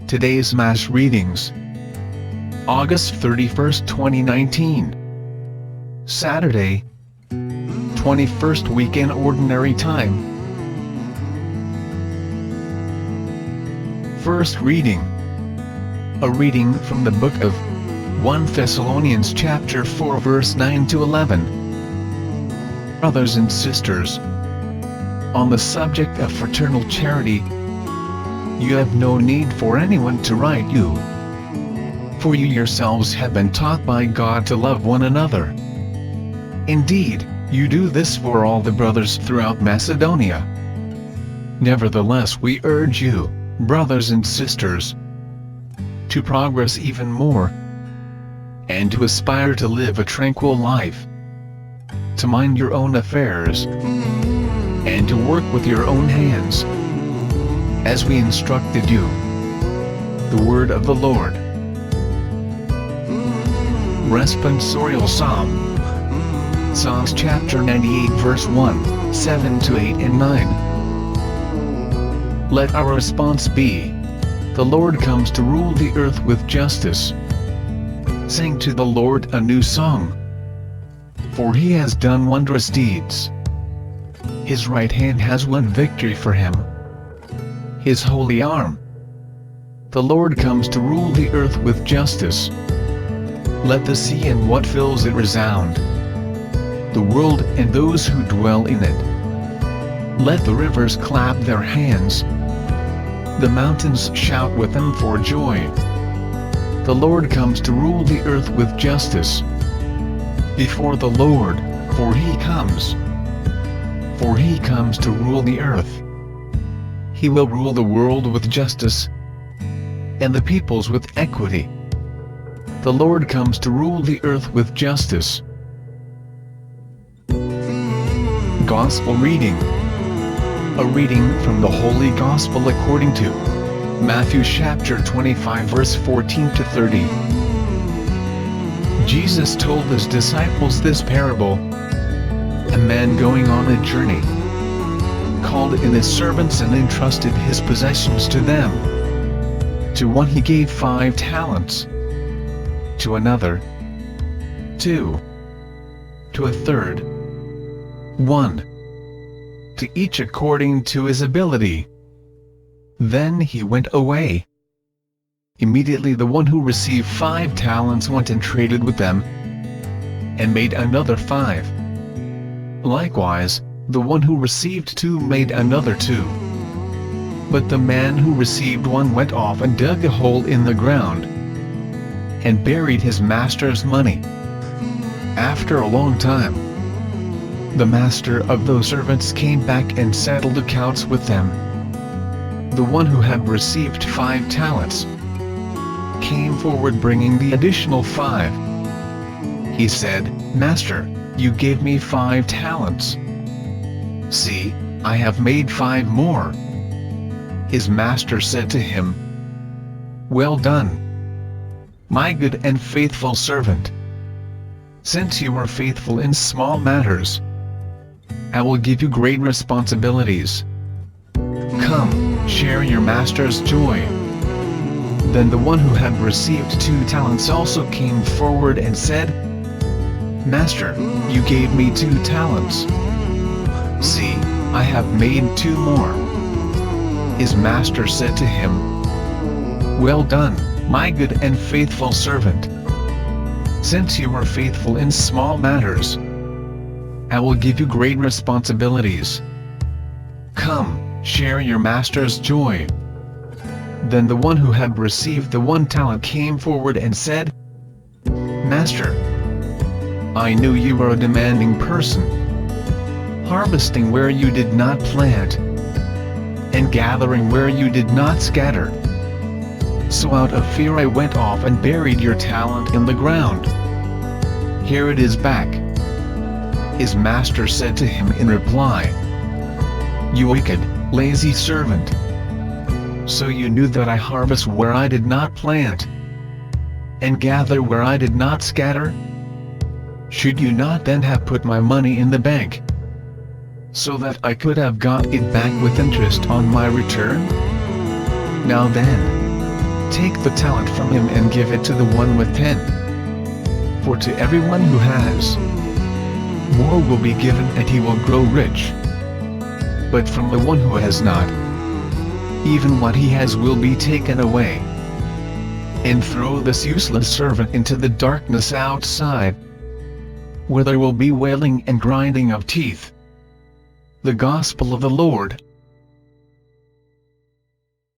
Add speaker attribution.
Speaker 1: Today's Mass readings: August 31st, 2019. Saturday, 21st week in Ordinary Time. First reading. A reading from the book of 1 Thessalonians chapter 4 verse 9 to 11. Brothers and sisters, on the subject of fraternal charity, you have no need for anyone to write you, for you yourselves have been taught by God to love one another. Indeed, you do this for all the brothers throughout Macedonia. Nevertheless, we urge you, brothers and sisters, to progress even more, and to aspire to live a tranquil life, to mind your own affairs, and to work with your own hands, as we instructed you. The word of the Lord. Responsorial Psalm. Psalms chapter 98 verse 1, 7 to 8 and 9. Let our response be, the Lord comes to rule the earth with justice. Sing to the Lord a new song, for he has done wondrous deeds. His right hand has won victory for him. His holy arm. The Lord comes to rule the earth with justice. Let the sea and what fills it resound, the world and those who dwell in it. Let the rivers clap their hands, the mountains shout with them for joy. The Lord comes to rule the earth with justice. Before the Lord, for he comes to rule the earth. He will rule the world with justice, and the peoples with equity. The Lord comes to rule the earth with justice. Gospel reading. A reading from the Holy Gospel according to Matthew chapter 25 verse 14 to 30. Jesus told his disciples this parable. A man going on a journey called in his servants and entrusted his possessions to them. To one he gave 5 talents, to another 2, to a third 1, to each according to his ability. Then he went away. Immediately the one who received 5 talents went and traded with them, and made another 5. Likewise, the one who received 2 made another 2. But the man who received 1 went off and dug a hole in the ground, and buried his master's money. After a long time, the master of those servants came back and settled accounts with them. The one who had received 5 talents came forward bringing the additional 5. He said, Master, you gave me 5 talents. See, I have made 5 more. His master said to him, Well done, my good and faithful servant. Since you were faithful in small matters, I will give you great responsibilities. Come, share your master's joy. Then the one who had received 2 talents also came forward and said, Master, you gave me 2 talents. See, I have made 2 more. His master said to him, Well done, my good and faithful servant. Since you were faithful in small matters, I will give you great responsibilities. Come, share your master's joy. Then the one who had received the 1 talent came forward and said, Master, I knew you were a demanding person, harvesting where you did not plant, and gathering where you did not scatter. So out of fear I went off and buried your talent in the ground. Here it is back. His master said to him in reply, You wicked, lazy servant. So you knew that I harvest where I did not plant, and gather where I did not scatter? Should you not then have put my money in the bank, so that I could have got it back with interest on my return? Now then, Take the talent from him and give it to the one with 10. For to everyone who has, more will be given and he will grow rich. But from the one who has not, even what he has will be taken away. And throw this useless servant into the darkness outside, where there will be wailing and grinding of teeth. The Gospel of the Lord.